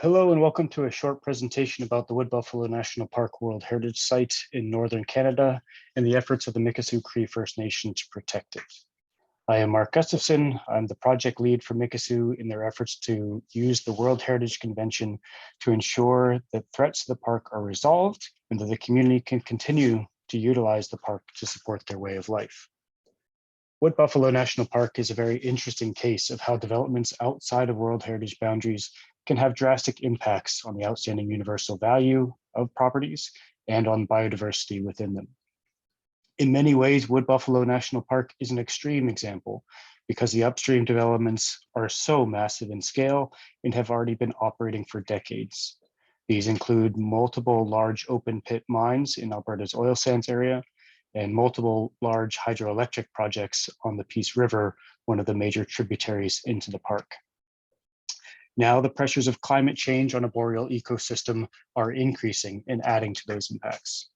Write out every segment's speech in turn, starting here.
Hello and welcome to a short presentation about the Wood Buffalo National Park World Heritage Site in northern Canada and the efforts of the Mikisew Cree First Nation to protect it. I am Mark Gustafson. I'm the project lead for Mikisew in their efforts to use the World Heritage Convention to ensure that threats to the park are resolved and that the community can continue to utilize the park to support their way of life. Wood Buffalo National Park is a very interesting case of how developments outside of World Heritage boundaries can have drastic impacts on the outstanding universal value of properties and on biodiversity within them. In many ways, Wood Buffalo National Park is an extreme example because the upstream developments are so massive in scale and have already been operating for decades. These include multiple large open pit mines in Alberta's oil sands area and multiple large hydroelectric projects on the Peace River, one of the major tributaries into the park. Now the pressures of climate change on a boreal ecosystem are increasing and adding to those impacts.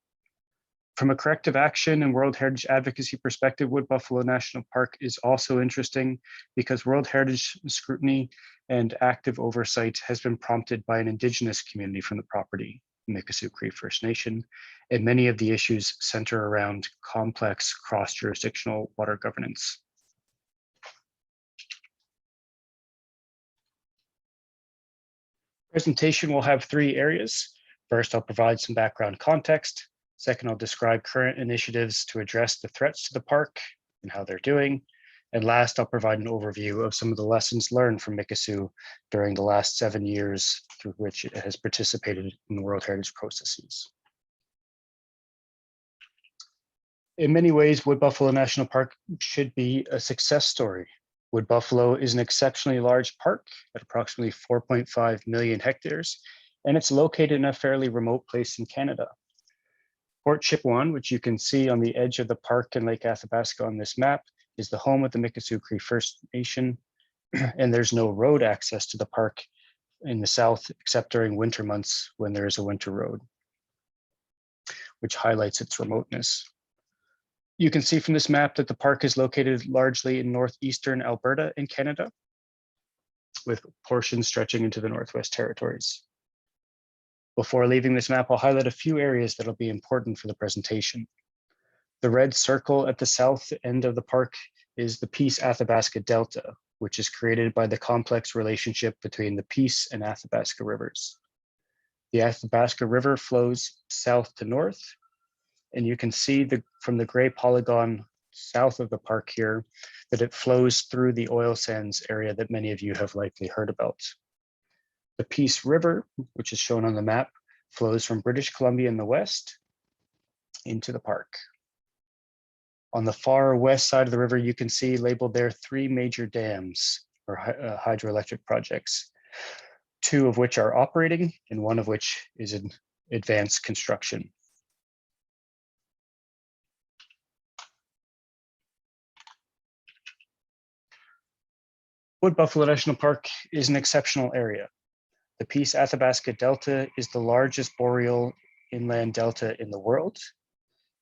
From a corrective action and World Heritage advocacy perspective, Wood Buffalo National Park is also interesting because World Heritage scrutiny and active oversight has been prompted by an Indigenous community from the property, Mikisew Cree First Nation, and many of the issues center around complex cross-jurisdictional water governance. Presentation will have three areas. First, I'll provide some background context. Second, I'll describe current initiatives to address the threats to the park and how they're doing. And last, I'll provide an overview of some of the lessons learned from Mikisew during the last 7 years through which it has participated in the World Heritage processes. In many ways, Wood Buffalo National Park should be a success story. Wood Buffalo is an exceptionally large park at approximately 4.5 million hectares, and it's located in a fairly remote place in Canada. Fort Chipewyan, which you can see on the edge of the park in Lake Athabasca on this map, is the home of the Mikisew Cree First Nation, and there's no road access to the park in the south except during winter months when there is a winter road, which highlights its remoteness. You can see from this map that the park is located largely in northeastern Alberta in Canada, with portions stretching into the Northwest Territories. Before leaving this map, I'll highlight a few areas that'll be important for the presentation. The red circle at the south end of the park is the Peace Athabasca Delta, which is created by the complex relationship between the Peace and Athabasca rivers. The Athabasca River flows south to north, and you can see from the gray polygon south of the park here that it flows through the oil sands area that many of you have likely heard about. The Peace River, which is shown on the map, flows from British Columbia in the west into the park. On the far west side of the river, you can see labeled there 3 major dams or hydroelectric projects, 2 of which are operating and 1 of which is in advanced construction. Wood Buffalo National Park is an exceptional area. The Peace Athabasca Delta is the largest boreal inland delta in the world.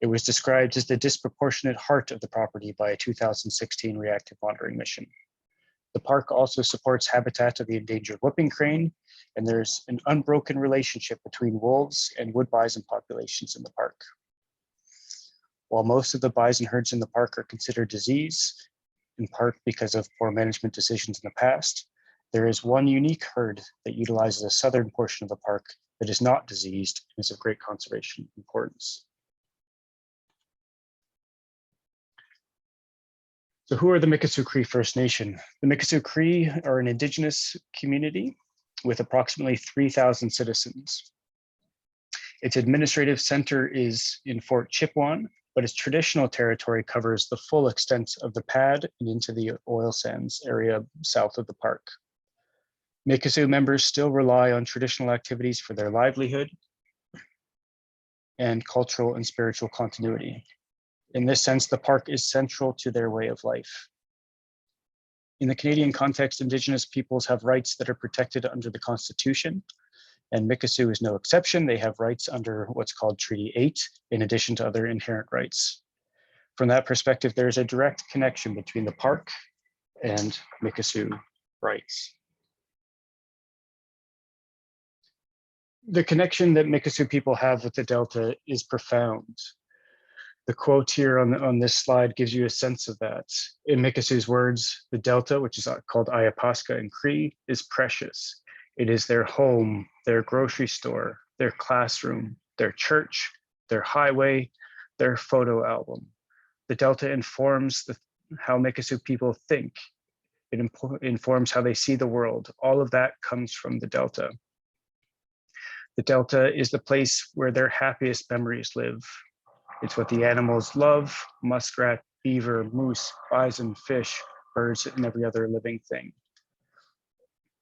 It was described as the disproportionate heart of the property by a 2016 reactive monitoring mission. The park also supports habitat of the endangered whooping crane, and there's an unbroken relationship between wolves and wood bison populations in the park. While most of the bison herds in the park are considered diseased, in part because of poor management decisions in the past, there is one unique herd that utilizes a southern portion of the park that is not diseased and is of great conservation importance. So who are the Mikisew Cree First Nation? The Mikisew Cree are an Indigenous community with approximately 3,000 citizens. Its administrative center is in Fort Chipewyan, but its traditional territory covers the full extent of the pad and into the oil sands area south of the park. Mikisew members still rely on traditional activities for their livelihood and cultural and spiritual continuity. In this sense, the park is central to their way of life. In the Canadian context, Indigenous peoples have rights that are protected under the Constitution, and Mikisew is no exception. They have rights under what's called Treaty 8, in addition to other inherent rights. From that perspective, there's a direct connection between the park and Mikisew rights. The connection that Mikisew people have with the Delta is profound. The quote here on this slide gives you a sense of that. In Mikisew's words, the Delta, which is called Ayahuasca in Cree, is precious. It is their home, their grocery store, their classroom, their church, their highway, their photo album. The Delta informs how Mikisew people think. It informs how they see the world. All of that comes from the Delta. The Delta is the place where their happiest memories live. It's what the animals love: muskrat, beaver, moose, bison, fish, birds, and every other living thing.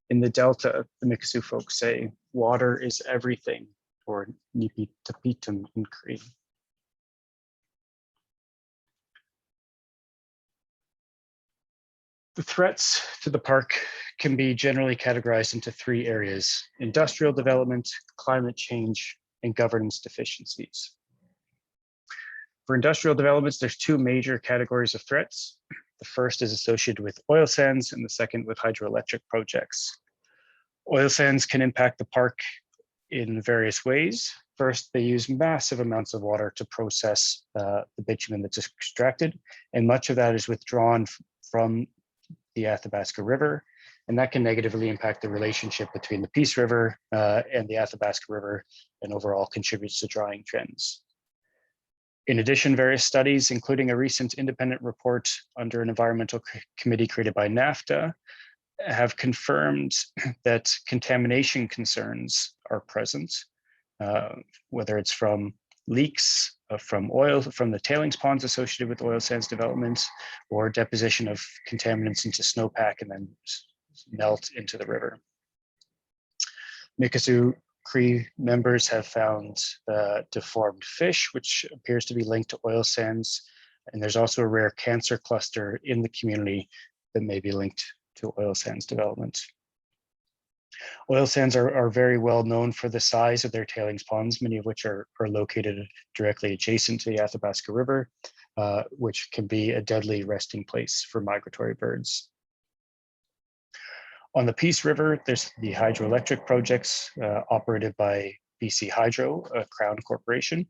In the Delta, the Mikisew folks say, water is everything, or nipi tapitum in Cree. The threats to the park can be generally categorized into three areas: industrial development, climate change, and governance deficiencies. For industrial developments, there's two major categories of threats. The first is associated with oil sands, and the second with hydroelectric projects. Oil sands can impact the park in various ways. First, they use massive amounts of water to process the bitumen that's extracted, and much of that is withdrawn from the Athabasca River, and that can negatively impact the relationship between the Peace River and the Athabasca River, and overall contributes to drying trends. In addition, various studies, including a recent independent report under an environmental committee created by NAFTA, have confirmed that contamination concerns are present, whether it's from leaks from oil, from the tailings ponds associated with oil sands development, or deposition of contaminants into snowpack and then melt into the river. Mikisew Cree members have found deformed fish, which appears to be linked to oil sands. And there's also a rare cancer cluster in the community that may be linked to oil sands development. Oil sands are very well known for the size of their tailings ponds, many of which are located directly adjacent to the Athabasca River, which can be a deadly resting place for migratory birds. On the Peace River, there's the hydroelectric projects operated by BC Hydro, a Crown corporation.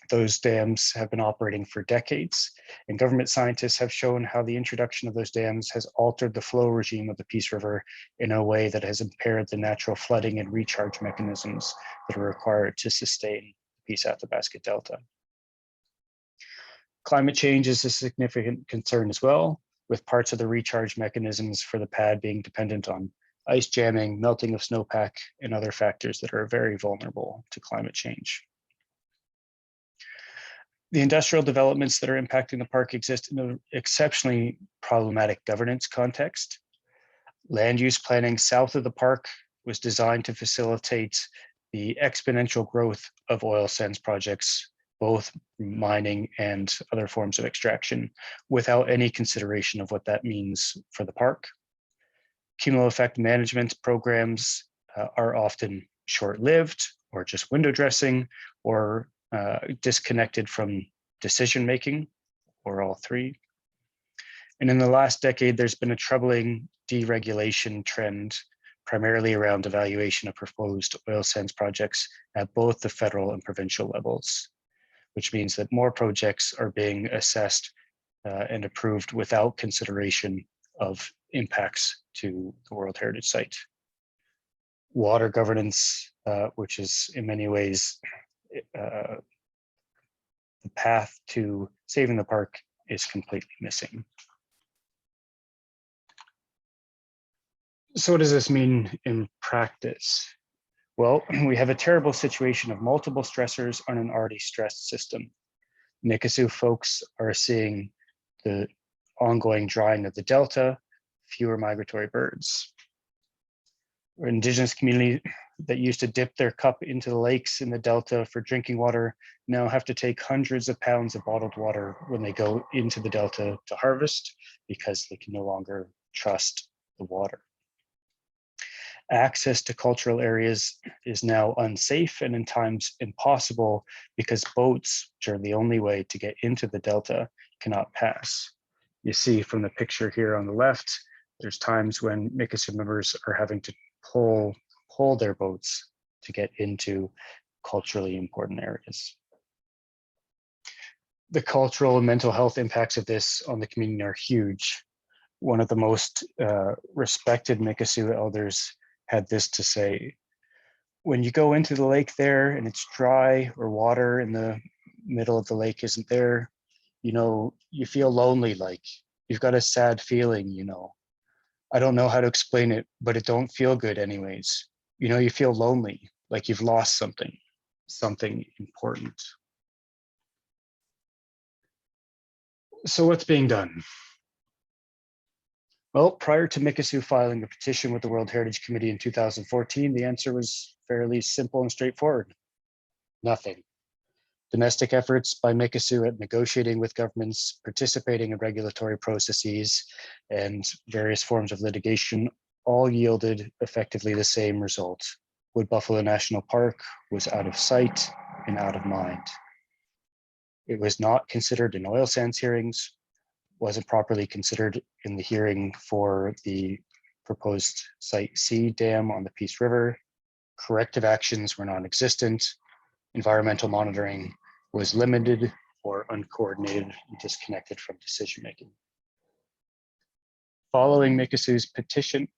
Those dams have been operating for decades, and government scientists have shown how the introduction of those dams has altered the flow regime of the Peace River in a way that has impaired the natural flooding and recharge mechanisms that are required to sustain the Peace Athabasca Delta. Climate change is a significant concern as well, with parts of the recharge mechanisms for the pad being dependent on ice jamming, melting of snowpack, and other factors that are very vulnerable to climate change. The industrial developments that are impacting the park exist in an exceptionally problematic governance context. Land use planning south of the park was designed to facilitate the exponential growth of oil sands projects, both mining and other forms of extraction, without any consideration of what that means for the park. Cumulative effect management programs are often short-lived or just window dressing or disconnected from decision-making, or all three. And in the last decade, there's been a troubling deregulation trend, primarily around evaluation of proposed oil sands projects at both the federal and provincial levels, which means that more projects are being assessed and approved without consideration of impacts to the World Heritage Site. Water governance, which is in many ways the path to saving the park, is completely missing. So what does this mean in practice? Well, we have a terrible situation of multiple stressors on an already stressed system. Mikisew folks are seeing the ongoing drying of the Delta, fewer migratory birds. Indigenous community that used to dip their cup into the lakes in the Delta for drinking water now have to take hundreds of pounds of bottled water when they go into the Delta to harvest because they can no longer trust the water. Access to cultural areas is now unsafe and in times impossible because boats, which are the only way to get into the Delta, cannot pass. You see from the picture here on the left, there's times when Mikisew members are having to pull their boats to get into culturally important areas. The cultural and mental health impacts of this on the community are huge. One of the most respected Mikisew elders had this to say: when you go into the lake there and it's dry, or water in the middle of the lake isn't there, you know, you feel lonely, like you've got a sad feeling, you know. I don't know how to explain it, but it don't feel good anyways. You know, you feel lonely, like you've lost something important. So what's being done? Well, prior to Mikisew filing a petition with the World Heritage Committee in 2014, the answer was fairly simple and straightforward: nothing. Domestic efforts by Mikisew at negotiating with governments, participating in regulatory processes, and various forms of litigation all yielded effectively the same result. Wood Buffalo National Park was out of sight and out of mind. It was not considered in oil sands hearings, wasn't properly considered in the hearing for the proposed Site C dam on the Peace River. Corrective actions were non-existent. Environmental monitoring was limited or uncoordinated and disconnected from decision-making. Following Mikisew's petition,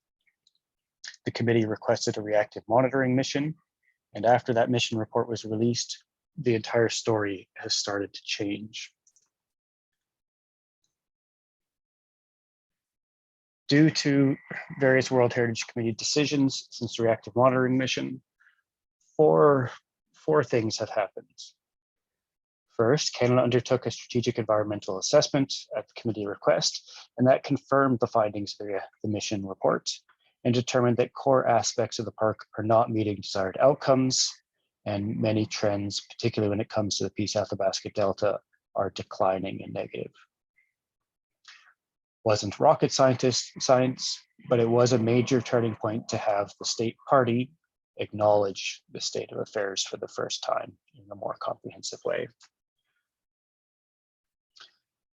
the committee requested a reactive monitoring mission, and after that mission report was released, the entire story has started to change. Due to various World Heritage Committee decisions since the reactive monitoring mission, four things have happened. First, Canada undertook a strategic environmental assessment at the committee request, and that confirmed the findings of the mission report and determined that core aspects of the park are not meeting desired outcomes, and many trends, particularly when it comes to the Peace Athabasca Delta, are declining and negative. Wasn't rocket science, but it was a major turning point to have the state party acknowledge the state of affairs for the first time in a more comprehensive way.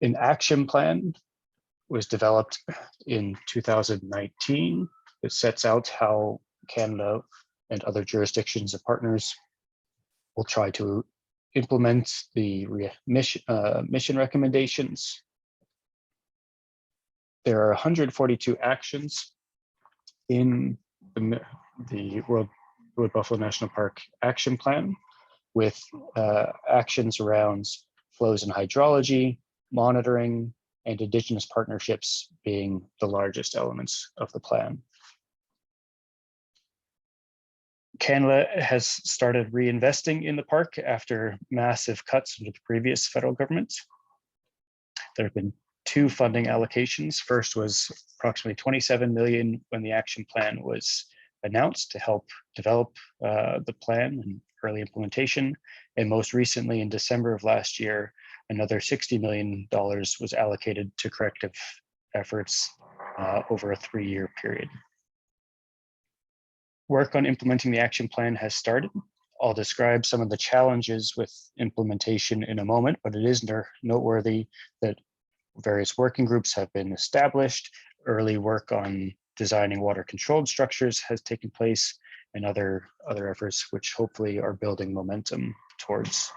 An action plan was developed in 2019 that sets out how Canada and other jurisdictions and partners will try to implement the mission recommendations. There are 142 actions in the Wood Buffalo National Park action plan, with actions around flows and hydrology, monitoring, and Indigenous partnerships being the largest elements of the plan. Canada has started reinvesting in the park after massive cuts under the previous federal government. There have been two funding allocations. First was approximately 27 million when the action plan was announced to help develop the plan and early implementation. And most recently, in December of last year, another $60 million was allocated to corrective efforts over a 3-year period. Work on implementing the action plan has started. I'll describe some of the challenges with implementation in a moment, but it is noteworthy that various working groups have been established. Early work on designing water controlled structures has taken place, and other efforts which hopefully are building momentum towards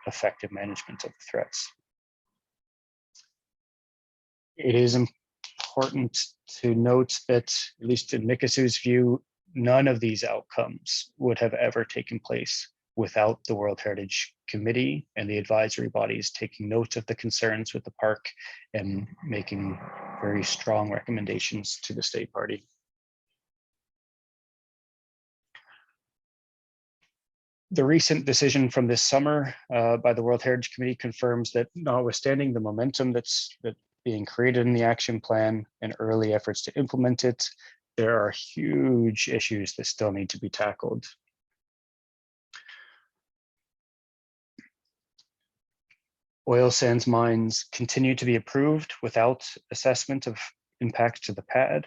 effective management of the threats. It is important to note that, at least in Mikisew's view, none of these outcomes would have ever taken place without the World Heritage Committee and the advisory bodies taking note of the concerns with the park and making very strong recommendations to the state party. The recent decision from this summer by the World Heritage Committee confirms that, notwithstanding the momentum that's being created in the action plan and early efforts to implement it, there are huge issues that still need to be tackled. Oil sands mines continue to be approved without assessment of impact to the pad.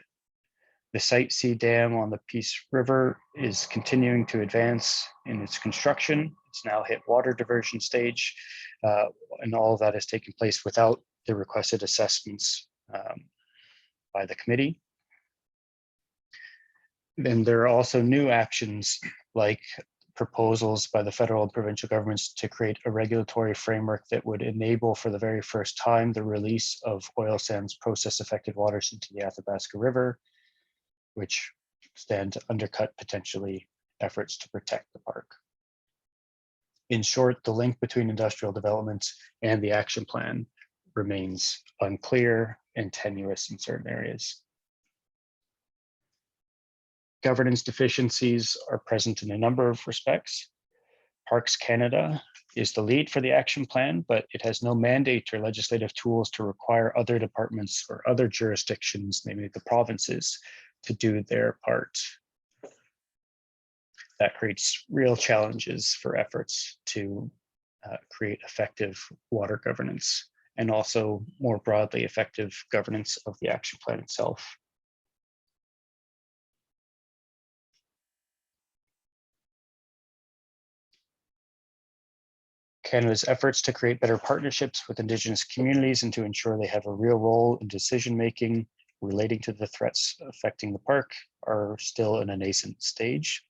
The Site C dam on the Peace River is continuing to advance in its construction. It's now hit water diversion stage, and all of that has taken place without the requested assessments by the committee. Then there are also new actions like proposals by the federal and provincial governments to create a regulatory framework that would enable for the very first time the release of oil sands process affected waters into the Athabasca River, which stand to undercut potentially efforts to protect the park. In short, the link between industrial development and the action plan remains unclear and tenuous in certain areas. Governance deficiencies are present in a number of respects. Parks Canada is the lead for the action plan, but it has no mandate or legislative tools to require other departments or other jurisdictions, namely the provinces, to do their part. That creates real challenges for efforts to create effective water governance and also more broadly effective governance of the action plan itself. Canada's efforts to create better partnerships with Indigenous communities and to ensure they have a real role in decision-making relating to the threats affecting the park are still in a nascent stage.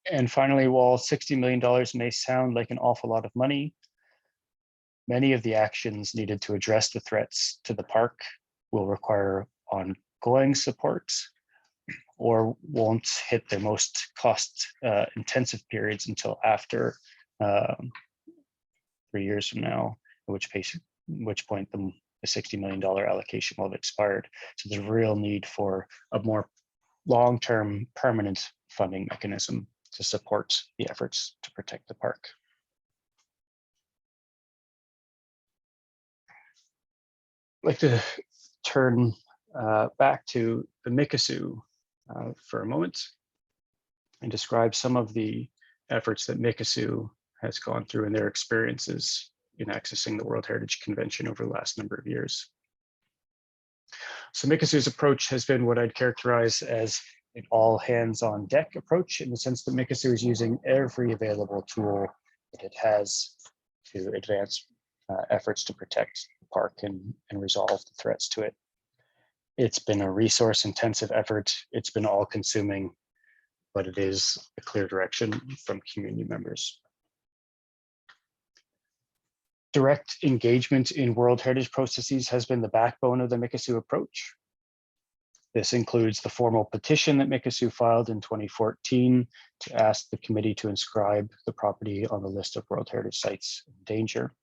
And finally, while $60 million may sound like an awful lot of money, many of the actions needed to address the threats to the park will require ongoing support or won't hit their most cost-intensive periods until after 3 years from now, at which point the $60 million allocation will have expired. So there's a real need for a more long-term permanent funding mechanism to support the efforts to protect the park. I'd like to turn back to the Mikisew for a moment and describe some of the efforts that Mikisew has gone through and their experiences in accessing the World Heritage Convention over the last number of years. So Mikisew's approach has been what I'd characterize as an all hands on deck approach, in the sense that Mikisew is using every available tool that it has to advance efforts to protect the park and resolve the threats to it. It's been a resource intensive effort. It's been all consuming, but it is a clear direction from community members. Direct engagement in World Heritage processes has been the backbone of the Mikisew approach. This includes the formal petition that Mikisew filed in 2014 to ask the committee to inscribe the property on the list of World Heritage Sites in danger.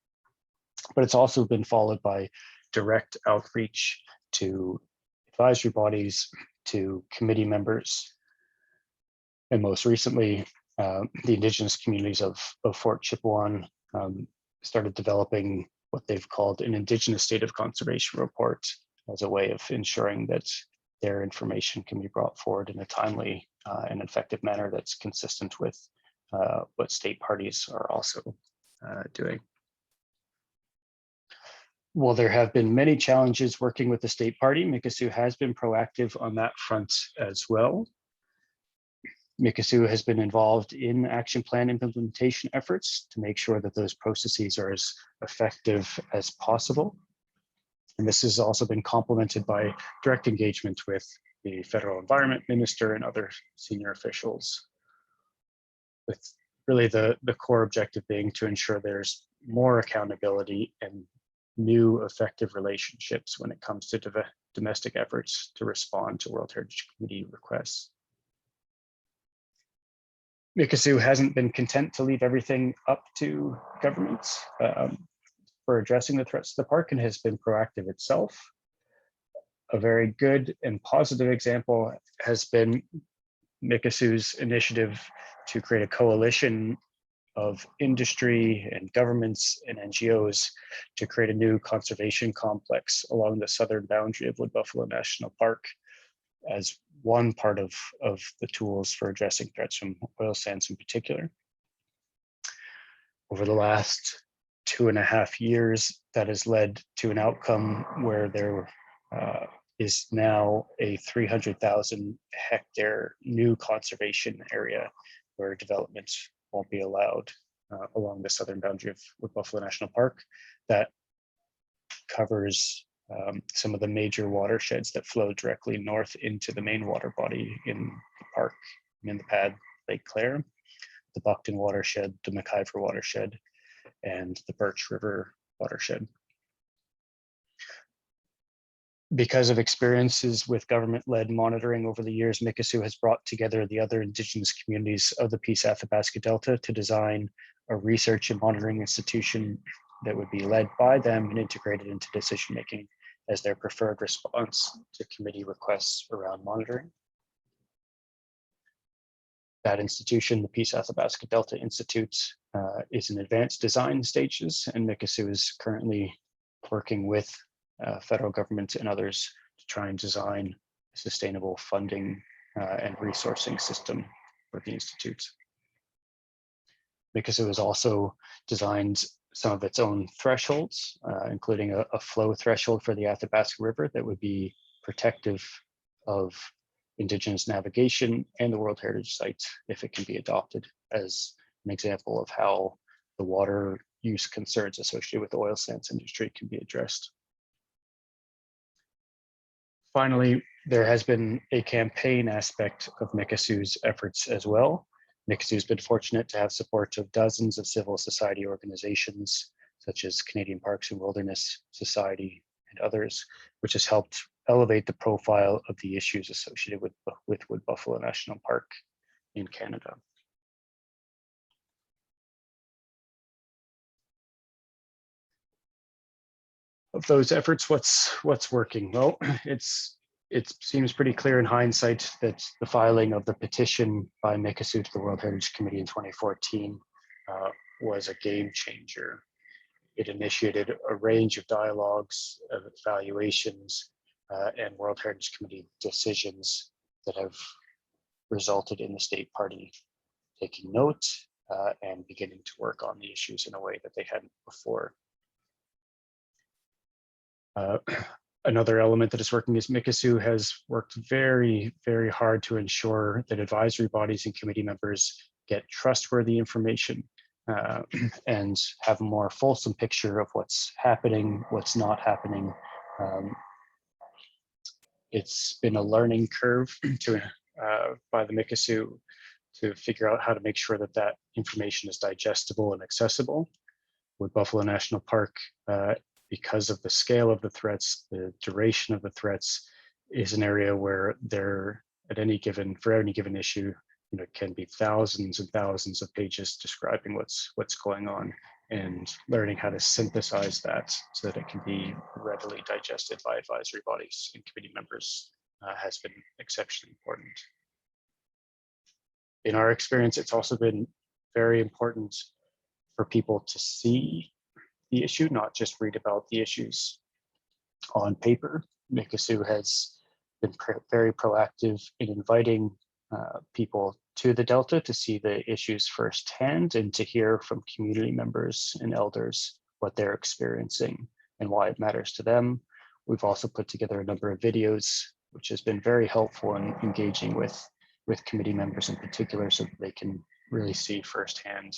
But it's also been followed by direct outreach to advisory bodies, to committee members, and most recently, the Indigenous communities of Fort Chipewyan started developing what they've called an Indigenous State of Conservation report as a way of ensuring that their information can be brought forward in a timely and effective manner that's consistent with what state parties are also doing. While there have been many challenges working with the state party, Mikisew has been proactive on that front as well. Mikisew has been involved in action plan implementation efforts to make sure that those processes are as effective as possible. And this has also been complemented by direct engagement with the federal environment minister and other senior officials, with really the core objective being to ensure there's more accountability and new effective relationships when it comes to domestic efforts to respond to World Heritage Committee requests. Mikisew hasn't been content to leave everything up to governments for addressing the threats to the park, and has been proactive itself. A very good and positive example has been Mikisew's initiative to create a coalition of industry and governments and NGOs to create a new conservation complex along the southern boundary of Wood Buffalo National Park as one part of the tools for addressing threats from oil sands in particular. Over the last 2.5 years, that has led to an outcome where there is now a 300,000 hectare new conservation area where development won't be allowed along the southern boundary of Wood Buffalo National Park. That covers some of the major watersheds that flow directly north into the main water body in the park. in the Pad Lake Clare, the Buckton watershed, the McIver watershed, and the Birch River watershed. Because of experiences with government-led monitoring over the years, Mikisew has brought together the other Indigenous communities of the Peace Athabasca Delta to design a research and monitoring institution that would be led by them and integrated into decision-making as their preferred response to committee requests around monitoring. That institution, the Peace Athabasca Delta Institute, is in advanced design stages, and Mikisew is currently working with federal government and others to try and design a sustainable funding and resourcing system for the Institute. Mikisew has also designed some of its own thresholds, including a flow threshold for the Athabasca River that would be protective of Indigenous navigation and the World Heritage Site if it can be adopted as an example of how the water use concerns associated with the oil sands industry can be addressed. Finally, there has been a campaign aspect of Mikisew's efforts as well. Mikisew's been fortunate to have support of dozens of civil society organizations, such as Canadian Parks and Wilderness Society and others, which has helped elevate the profile of the issues associated with Wood Buffalo National Park in Canada. Of those efforts, what's working? Well, it seems pretty clear in hindsight that the filing of the petition by Mikisew to the World Heritage Committee in 2014 was a game changer. It initiated a range of dialogues, evaluations, and World Heritage Committee decisions that have resulted in the state party taking note and beginning to work on the issues in a way that they hadn't before. Another element that is working is Mikisew has worked very, very hard to ensure that advisory bodies and committee members get trustworthy information and have a more fulsome picture of what's happening, what's not happening. It's been a learning curve by the Mikisew to figure out how to make sure that that information is digestible and accessible. Wood Buffalo National Park, because of the scale of the threats, the duration of the threats, is an area where there, for any given issue, can be thousands and thousands of pages describing what's going on, and learning how to synthesize that so that it can be readily digested by advisory bodies and committee members has been exceptionally important. In our experience, it's also been very important for people to see the issue, not just read about the issues on paper. Mikisew has been very proactive in inviting people to the Delta to see the issues firsthand and to hear from community members and elders what they're experiencing and why it matters to them. We've also put together a number of videos, which has been very helpful in engaging with committee members in particular, so that they can really see firsthand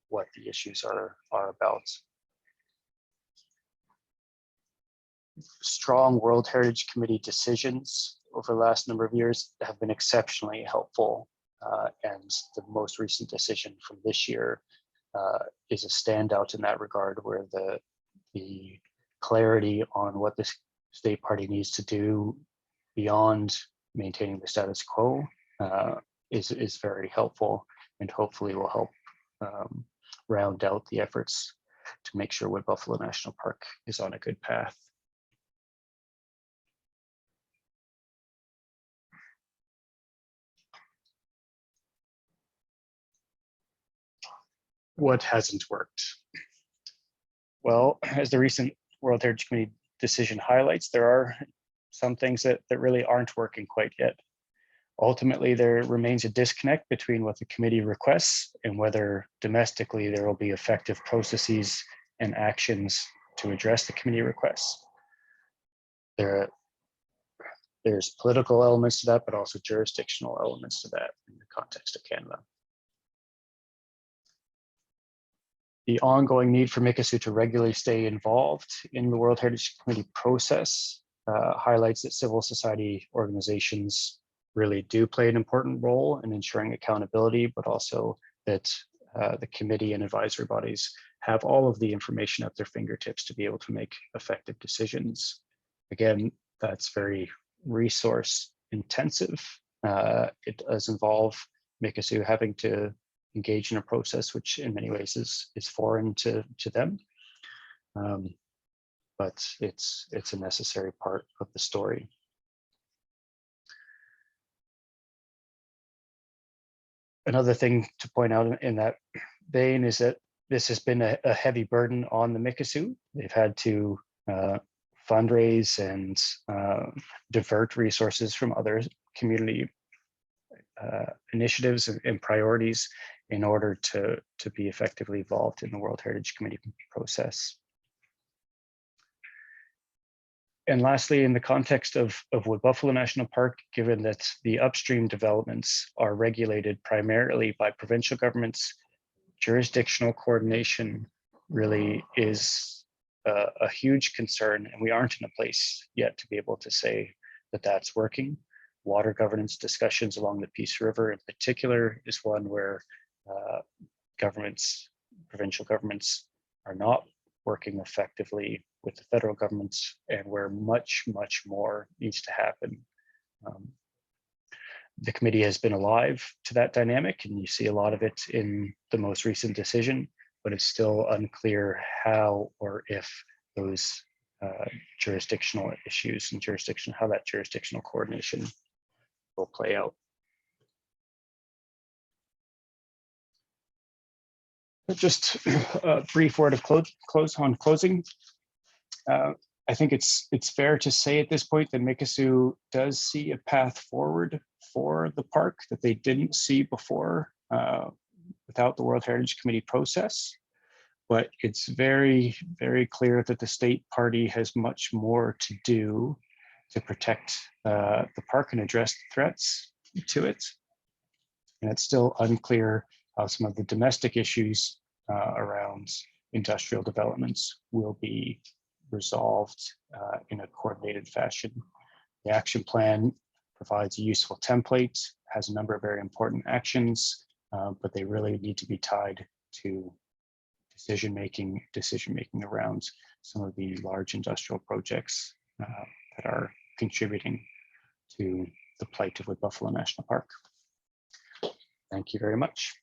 what the issues are about. Strong World Heritage Committee decisions over the last number of years have been exceptionally helpful, and the most recent decision from this year is a standout in that regard, where the clarity on what the state party needs to do beyond maintaining the status quo is very helpful, and hopefully will help round out the efforts to make sure Wood Buffalo National Park is on a good path. What hasn't worked? Well, as the recent World Heritage Committee decision highlights, there are some things that really aren't working quite yet. Ultimately, there remains a disconnect between what the committee requests and whether domestically there will be effective processes and actions to address the committee requests. There's political elements to that, but also jurisdictional elements to that in the context of Canada. The ongoing need for Mikisew to regularly stay involved in the World Heritage Committee process highlights that civil society organizations really do play an important role in ensuring accountability, but also that the committee and advisory bodies have all of the information at their fingertips to be able to make effective decisions. Again, that's very resource intensive. It does involve Mikisew having to engage in a process which in many ways is foreign to them. But it's a necessary part of the story. Another thing to point out in that vein is that this has been a heavy burden on the Mikisew. They've had to fundraise and divert resources from other community initiatives and priorities in order to be effectively involved in the World Heritage Committee process. And lastly, in the context of Wood Buffalo National Park, given that the upstream developments are regulated primarily by provincial governments, jurisdictional coordination really is a huge concern, and we aren't in a place yet to be able to say that that's working. Water governance discussions along the Peace River in particular is one where provincial governments are not working effectively with the federal governments, and where much more needs to happen. The committee has been alive to that dynamic, and you see a lot of it in the most recent decision, but it's still unclear how or if those jurisdictional issues and how that jurisdictional coordination will play out. Just a brief word of closing. I think it's fair to say at this point that Mikisew does see a path forward for the park that they didn't see before without the World Heritage Committee process. But it's very clear that the state party has much more to do to protect the park and address the threats to it. And it's still unclear how some of the domestic issues around industrial developments will be resolved in a coordinated fashion. The action plan provides a useful template, has a number of very important actions, but they really need to be tied to decision making around some of the large industrial projects that are contributing to the plight of Wood Buffalo National Park. Thank you very much.